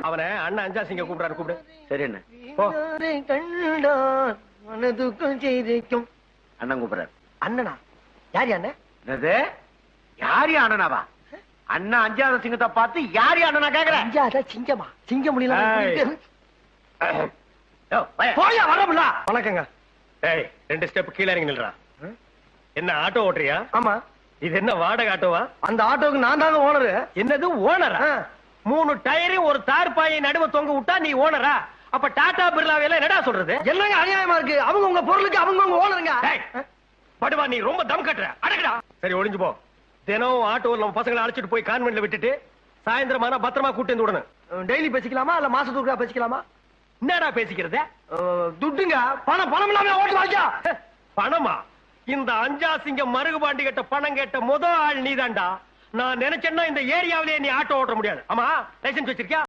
அவனை அண்ணன் அஞ்சா சிங்க கூப்பிடாரு, கூப்பிடு. சரி அண்ணன். போ. மனதுக்கும் செய்திக்கும் அண்ணன் கூப்பிடுறாரு. அண்ணனா? யார் அண்ணன்? என்னது? யாரு அண்ணனாவா? அண்ணா அஞ்சாத சிங்கத்தை பார்த்து யாரு அண்ணனா கேக்குற? அஞ்சாத சிங்கமா? சிங்க முடியல. போயா வரமுல்ல. வணக்கங்க. ஏய், 2 ஸ்டெப் கீழ இறங்கி நில்றா. என்ன ஆட்டோ ஓட்டுறியா? ஆமா. இது என்ன வாடகை ஆட்டோவா? அந்த ஆட்டோவுக்கு நான் தாங்க ஓனரு. என்னது ஓனரா? 3 டயரையும் ஒரு தார்பாயை நடுவ தொங்க விட்டா நீ ஓனரா? அப்ப டாடா பிர்லாவையெல்லாம் என்னடா சொல்றது? என்னங்க அநியாயமா இருக்கு? அவங்க உங்க பொருளுக்கு அவங்க ஓனருங்க. படுவா, நீ ரொம்ப தம் கட்டுற. அடக்குடா. சரி, ஒளிஞ்சு போ. தினம் ஆட்டோவில் நம்ம பசங்களை அழைச்சிட்டு போய் கான்வென்ட்ல விட்டுட்டு சாயந்தரமான பத்திரமா கூட்டி வந்து விடணும். டெய்லி பேசிக்கலாமா இல்ல மாசத்துக்கு பேசிக்கலாமா? என்னடா பேசிக்கிறது? துட்டுங்க. பணம் இல்லாம ஓட்டு வாங்கியா? பணமா? இந்த அஞ்சா சிங்கம் மருகுபாண்டி கிட்ட பணம் கேட்ட முதல் ஆள் நீதான்டா. நான் நினைச்சேன்னா இந்த ஏரியாவிலேயே நீ ஆட்டோ ஓட்ட முடியாது. ஆமா, லைசன்ஸ் வச்சிருக்கியா?